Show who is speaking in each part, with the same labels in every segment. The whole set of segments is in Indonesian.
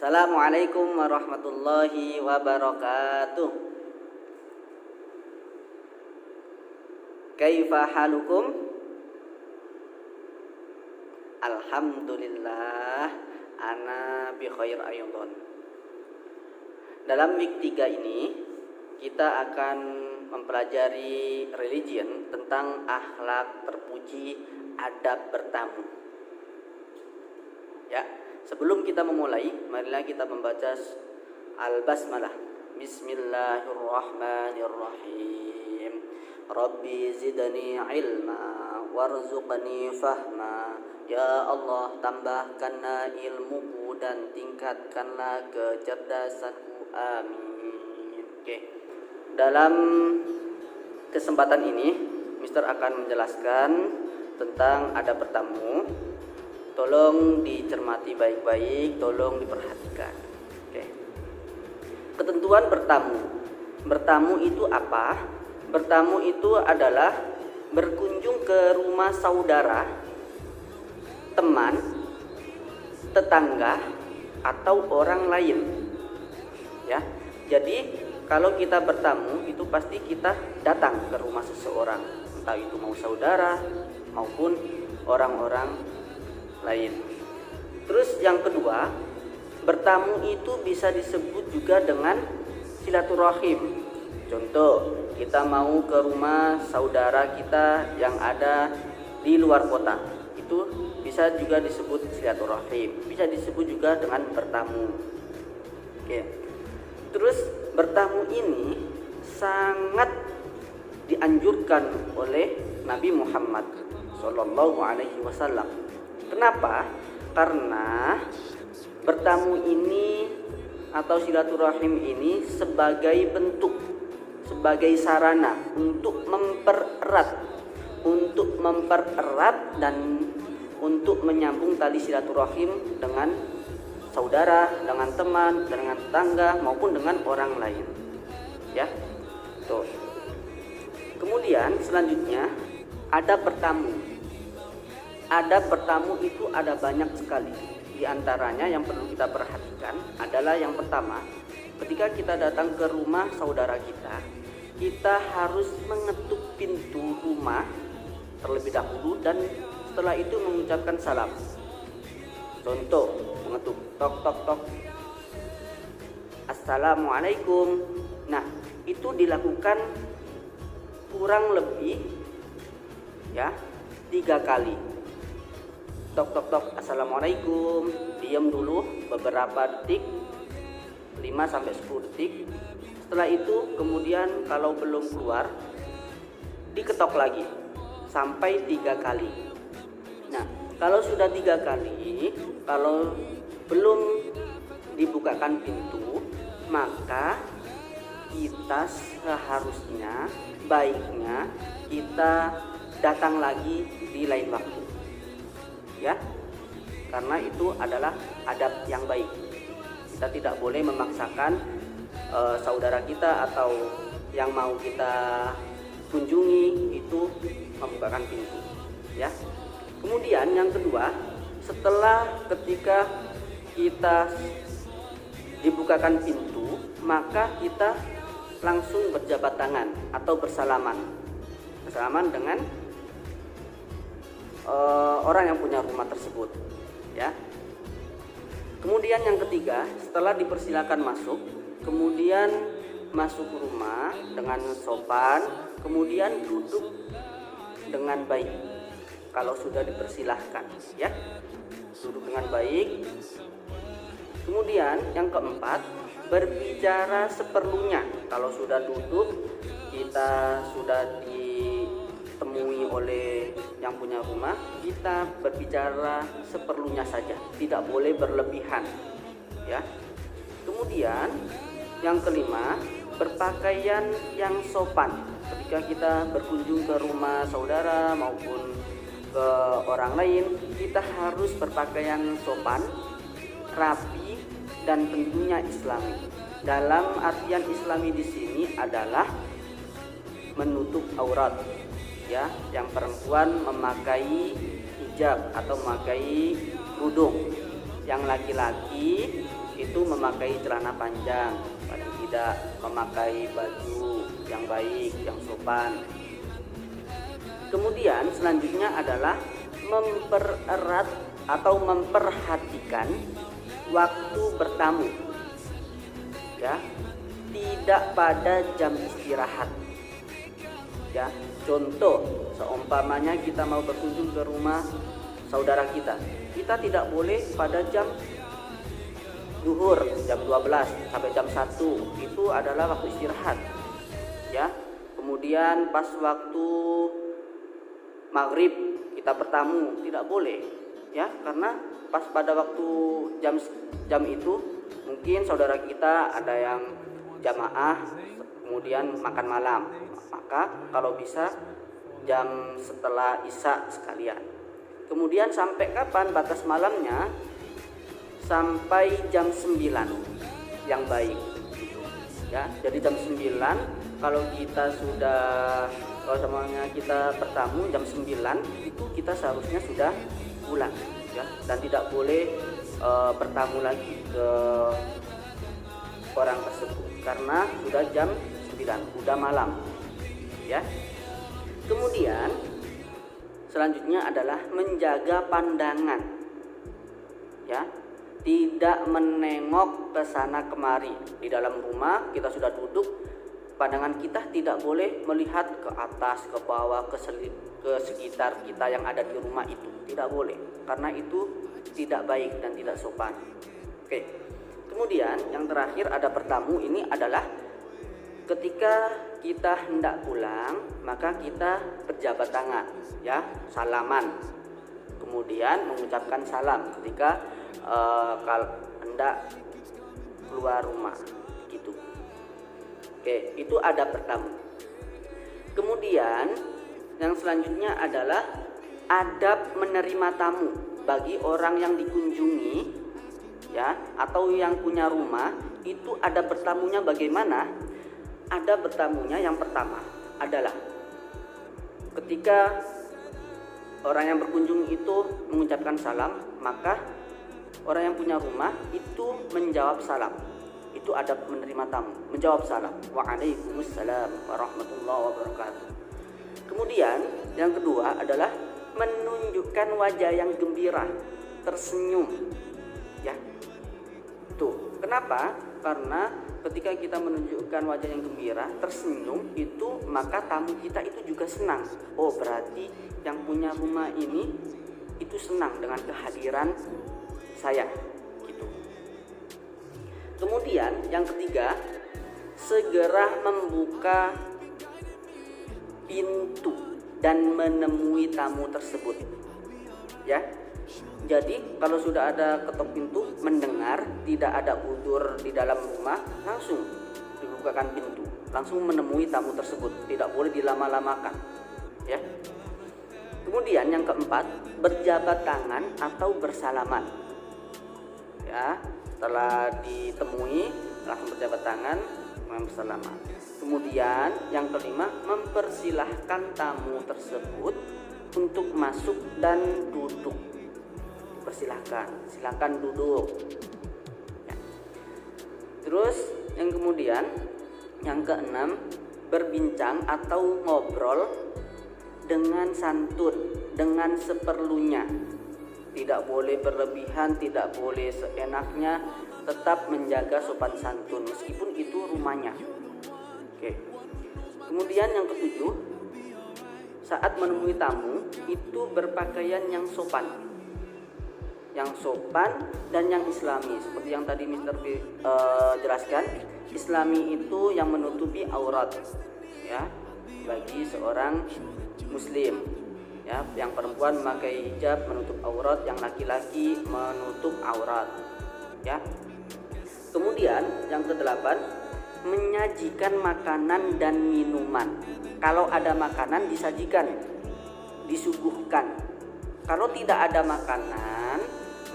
Speaker 1: Assalamualaikum warahmatullahi wabarakatuh. Kaifa halukum? Alhamdulillah, ana bi khair aydan. Dalam week 3 ini kita akan mempelajari religion tentang akhlak terpuji, adab bertamu. Ya, sebelum kita memulai, marilah kita membaca al-basmalah. Bismillahirrahmanirrahim. Rabbi zidni ilma warzuqni fahma. Ya Allah, tambahkanlah ilmuku dan tingkatkanlah kecerdasanku. Amin. Oke. Dalam kesempatan ini, Mister akan menjelaskan tentang adab bertamu. Tolong dicermati baik-baik, tolong diperhatikan. Oke. Ketentuan bertamu. Bertamu itu apa? Bertamu itu adalah berkunjung ke rumah saudara, teman, tetangga, atau orang lain. Ya. Jadi kalau kita bertamu itu pasti kita datang ke rumah seseorang, entah itu mau saudara maupun orang-orang lain. Terus yang kedua, bertamu itu bisa disebut juga dengan silaturahim. Contoh, kita mau ke rumah saudara kita yang ada di luar kota, itu bisa juga disebut silaturahim, bisa disebut juga dengan bertamu. Oke. Terus bertamu ini sangat dianjurkan oleh Nabi Muhammad Sallallahu Alaihi Wasallam. Kenapa? Karena bertamu ini atau silaturahim ini sebagai bentuk, sebagai sarana untuk mempererat dan untuk menyambung tali silaturahim dengan saudara, dengan teman, dengan tetangga maupun dengan orang lain. Ya. Tuh. Kemudian selanjutnya ada bertamu. Adab bertamu itu ada banyak sekali. Di antaranya yang perlu kita perhatikan adalah yang pertama, ketika kita datang ke rumah saudara kita harus mengetuk pintu rumah terlebih dahulu dan setelah itu mengucapkan salam. Contoh, mengetuk tok tok tok. Assalamualaikum. Nah, itu dilakukan kurang lebih ya 3 kali. Tok tok tok, assalamualaikum. Diam dulu beberapa detik, 5-10 detik. Setelah itu kemudian kalau belum keluar, diketok lagi sampai 3 kali. Nah, kalau sudah 3 kali, kalau belum dibukakan pintu, maka kita seharusnya baiknya kita datang lagi di lain waktu. Ya, karena itu adalah adab yang baik. Kita tidak boleh memaksakan saudara kita atau yang mau kita kunjungi itu membukakan pintu. Ya. Kemudian yang kedua, setelah ketika kita dibukakan pintu, maka kita langsung berjabat tangan atau bersalaman dengan orang yang punya rumah tersebut, ya. Kemudian yang ketiga, setelah dipersilakan masuk, kemudian masuk rumah dengan sopan, kemudian duduk dengan baik. Kalau sudah dipersilahkan, ya, duduk dengan baik. Kemudian yang keempat, berbicara seperlunya. Kalau sudah duduk, kita sudah ditemui oleh yang punya rumah, kita berbicara seperlunya saja, tidak boleh berlebihan, ya. Kemudian yang kelima, berpakaian yang sopan. Ketika kita berkunjung ke rumah saudara maupun ke orang lain, kita harus berpakaian sopan, rapi, dan tentunya islami. Dalam artian islami di sini adalah menutup aurat, ya. Yang perempuan memakai hijab atau memakai kerudung, yang laki-laki itu memakai celana panjang, paling tidak memakai baju yang baik, yang sopan. Kemudian selanjutnya adalah mempererat atau memperhatikan waktu bertamu, ya, tidak pada jam istirahat. Ya, contoh, seumpamanya kita mau berkunjung ke rumah saudara kita tidak boleh pada jam zuhur, jam 12 sampai jam 1, itu adalah waktu istirahat. Ya, kemudian pas waktu maghrib kita bertamu tidak boleh, ya, karena pas pada waktu jam itu mungkin saudara kita ada yang jamaah kemudian makan malam, maka kalau bisa jam setelah isya sekalian. Kemudian sampai kapan batas malamnya? Sampai jam 9 yang baik, ya. Jadi jam 9 kalau kita sudah, kalau semuanya kita bertamu jam 9 itu kita seharusnya sudah pulang, ya, dan tidak boleh bertamu lagi ke orang tersebut karena sudah jam 9, udah malam, ya. Kemudian selanjutnya adalah menjaga pandangan, ya, tidak menengok ke sana kemari. Di dalam rumah kita sudah duduk, pandangan kita tidak boleh melihat ke atas, ke bawah, ke sekitar kita yang ada di rumah itu, tidak boleh, karena itu tidak baik dan tidak sopan. Oke. Kemudian yang terakhir ada bertamu, ini adalah ketika kita hendak pulang maka kita berjabat tangan, ya, salaman, kemudian mengucapkan salam ketika kalau hendak keluar rumah gitu. Oke, itu ada bertamu. Kemudian yang selanjutnya adalah adab menerima tamu bagi orang yang dikunjungi, ya, atau yang punya rumah. Itu ada bertamunya bagaimana? Ada bertamunya yang pertama adalah ketika orang yang berkunjung itu mengucapkan salam, maka orang yang punya rumah itu menjawab salam. Itu adab menerima tamu, menjawab salam. Waalaikumsalam warahmatullahi wabarakatuh. Kemudian yang kedua adalah menunjukkan wajah yang gembira, tersenyum, ya. Tuh, kenapa? Karena ketika kita menunjukkan wajah yang gembira, tersenyum, itu maka tamu kita itu juga senang. Oh, berarti yang punya rumah ini itu senang dengan kehadiran saya, gitu. Kemudian yang ketiga, segera membuka pintu dan menemui tamu tersebut, ya. Jadi kalau sudah ada ketok pintu, mendengar tidak ada udzur di dalam rumah, langsung dibukakan pintu, langsung menemui tamu tersebut, tidak boleh dilama-lamakan, ya. Kemudian yang keempat, berjabat tangan atau bersalaman, ya. Setelah ditemui langsung berjabat tangan, bersalaman. Kemudian yang kelima, mempersilahkan tamu tersebut untuk masuk dan duduk. Silakan duduk, ya. Terus yang kemudian yang keenam, berbincang atau ngobrol dengan santun, dengan seperlunya. Tidak boleh berlebihan, tidak boleh seenaknya, tetap menjaga sopan santun meskipun itu rumahnya. Oke. Kemudian yang ketujuh, saat menemui tamu itu berpakaian yang sopan, dan yang islami, seperti yang tadi Mr. jelaskan. Islami itu yang menutupi aurat, ya, bagi seorang muslim, ya. Yang perempuan memakai hijab menutup aurat, yang laki-laki menutup aurat, ya. Kemudian yang kedelapan, menyajikan makanan dan minuman. Kalau ada makanan disajikan, disuguhkan. Kalau tidak ada makanan,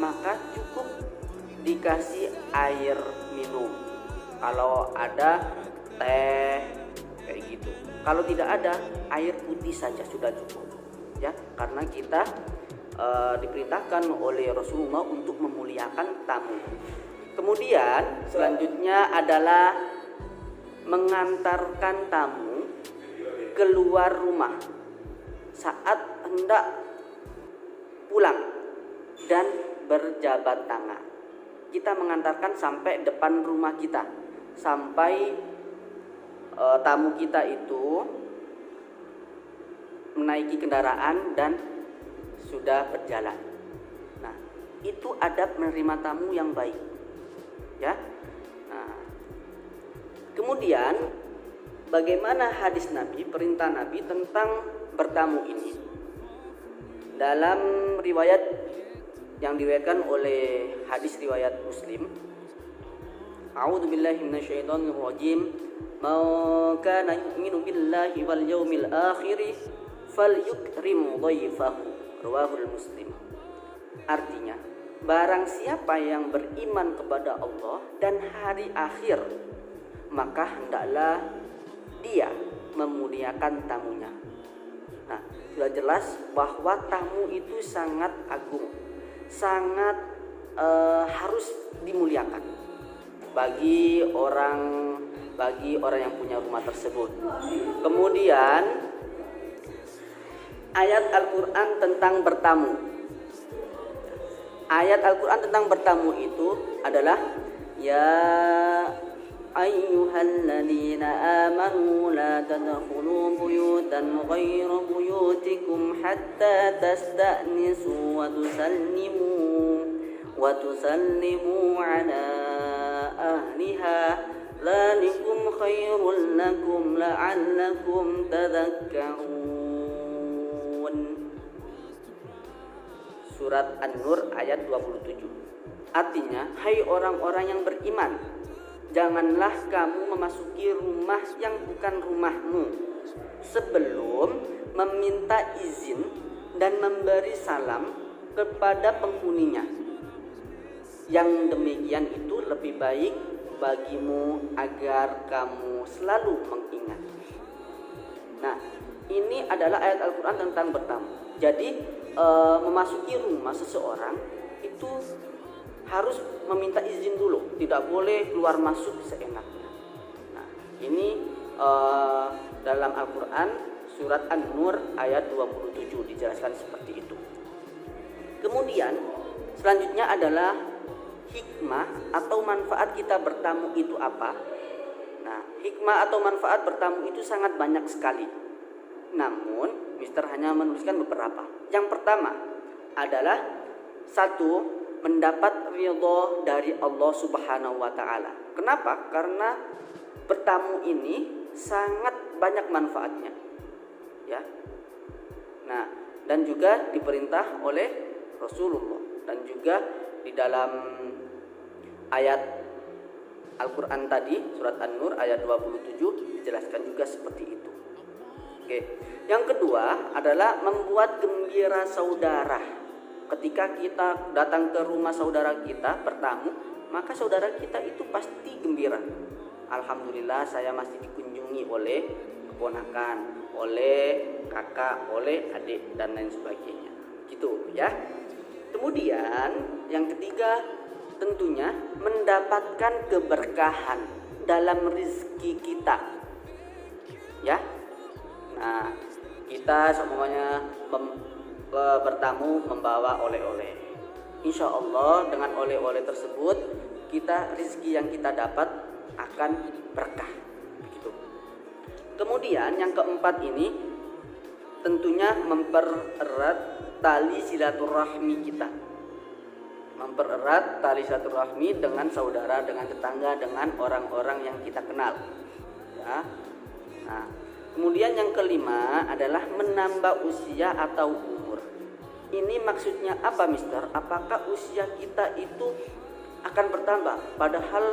Speaker 1: maka cukup dikasih air minum. Kalau ada teh kayak gitu. Kalau tidak ada, air putih saja sudah cukup, ya. Karena kita diperintahkan oleh Rasulullah untuk memuliakan tamu. Kemudian selanjutnya adalah mengantarkan tamu keluar rumah saat hendak pulang dan berjabat tangan. Kita mengantarkan sampai depan rumah kita, sampai tamu kita itu menaiki kendaraan dan sudah berjalan. Nah, itu adab menerima tamu yang baik, ya. Nah, kemudian bagaimana hadis Nabi, perintah Nabi tentang bertamu ini? Dalam riwayat yang diriwayatkan oleh hadis riwayat Muslim, A'udzu billahi minasyaitonir rajim. Man kana yu'minu billahi wal yawmil akhir falyukrim dhaifahu. Rawahul Muslim. Artinya, barang siapa yang beriman kepada Allah dan hari akhir, maka hendaklah dia memuliakan tamunya. Nah, sudah jelas bahwa tamu itu sangat agung, sangat harus dimuliakan bagi orang yang punya rumah tersebut. Kemudian ayat Al-Quran tentang bertamu. Ayat Al-Quran tentang bertamu itu adalah ya ayyuhalladzina amanu la tadkhulu buyutan ghayra buyutikum hatta tasta'nisu wa tusallimu ala ahliha dzalikum khairul lakum la'allakum tadhakkarun. Surat An-Nur ayat 27. Artinya, hai orang-orang yang beriman, janganlah kamu memasuki rumah yang bukan rumahmu sebelum meminta izin dan memberi salam kepada penghuninya. Yang demikian itu lebih baik bagimu agar kamu selalu mengingat. Nah, ini adalah ayat Al-Quran tentang bertamu. Jadi memasuki rumah seseorang itu harus meminta izin dulu, tidak boleh keluar masuk seenaknya. Nah, ini dalam Al-Quran surat An-Nur ayat 27 dijelaskan seperti itu. Kemudian selanjutnya adalah hikmah atau manfaat kita bertamu itu apa? Nah, hikmah atau manfaat bertamu itu sangat banyak sekali. Namun, Mister hanya menuliskan beberapa. Yang pertama adalah satu, mendapat ridho dari Allah Subhanahu wa taala. Kenapa? Karena bertamu ini sangat banyak manfaatnya. Ya. Nah, dan juga diperintah oleh Rasulullah, dan juga di dalam ayat Al-Quran tadi surat An-Nur ayat 27 dijelaskan juga seperti itu. Oke. Yang kedua adalah membuat gembira saudara. Ketika kita datang ke rumah saudara kita bertamu, maka saudara kita itu pasti gembira. Alhamdulillah saya masih dikunjungi oleh keponakan, oleh kakak, oleh adik dan lain sebagainya. Gitu ya. Kemudian yang ketiga tentunya mendapatkan keberkahan dalam rezeki kita. Ya. Nah, kita semuanya bertamu membawa oleh-oleh. Insya Allah dengan oleh-oleh tersebut kita rezeki yang kita dapat akan berkah. Begitu. Kemudian yang keempat ini tentunya mempererat tali silaturahmi kita. Mempererat tali silaturahmi dengan saudara, dengan tetangga, dengan orang-orang yang kita kenal. Ya. Nah, kemudian yang kelima adalah menambah usia atau umur. Ini maksudnya apa, Mister? Apakah usia kita itu akan bertambah? Padahal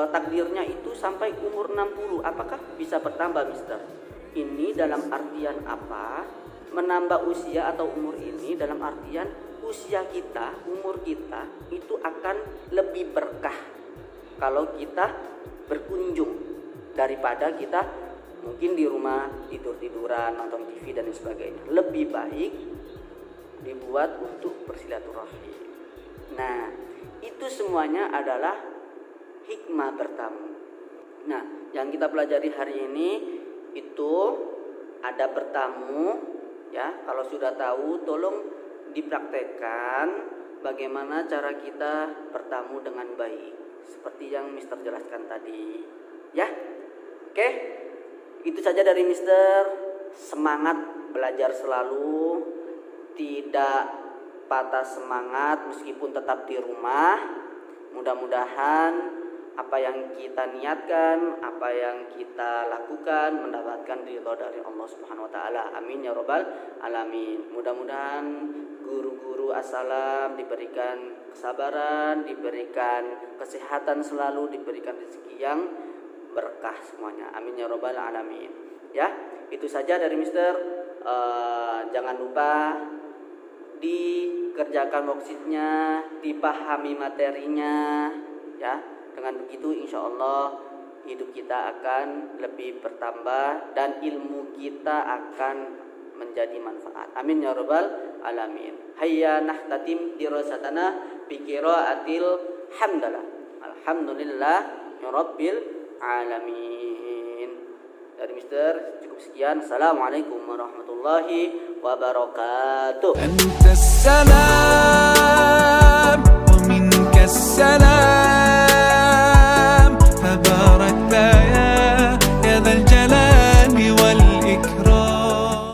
Speaker 1: takdirnya itu sampai umur 60. Apakah bisa bertambah, Mister? Ini dalam artian apa? Menambah usia atau umur ini dalam artian usia kita, umur kita itu akan lebih berkah kalau kita berkunjung daripada kita mungkin di rumah tidur-tiduran, nonton TV dan sebagainya. Lebih baik dibuat untuk bersilaturahmi. Nah, Itu semuanya adalah hikmah bertamu. Nah, yang kita pelajari hari ini itu ada bertamu, ya. Kalau sudah tahu, tolong dipraktekkan bagaimana cara kita bertamu dengan baik, seperti yang Mister jelaskan tadi, ya. Oke, itu saja dari Mister. Semangat belajar selalu, tidak patah semangat meskipun tetap di rumah. Mudah-mudahan apa yang kita niatkan, apa yang kita lakukan mendapatkan ridho dari Allah Subhanahu wa taala. Amin ya rabbal alamin. Mudah-mudahan guru-guru assalam diberikan kesabaran, diberikan kesehatan selalu, diberikan rezeki yang berkah semuanya. Amin ya rabbal alamin. Ya, itu saja dari Mister. Jangan lupa dikerjakan worksheetnya, dipahami materinya, ya. Dengan begitu insya Allah hidup kita akan lebih bertambah dan ilmu kita akan menjadi manfaat. Amin ya rabbal alamin. Hayya nahtatim dirasatana bi qiraatil hamdalah. Alhamdulillah ya rabbil alamin. Dari Mister cukup sekian. Assalamualaikum warahmatullahi wabarakatuh.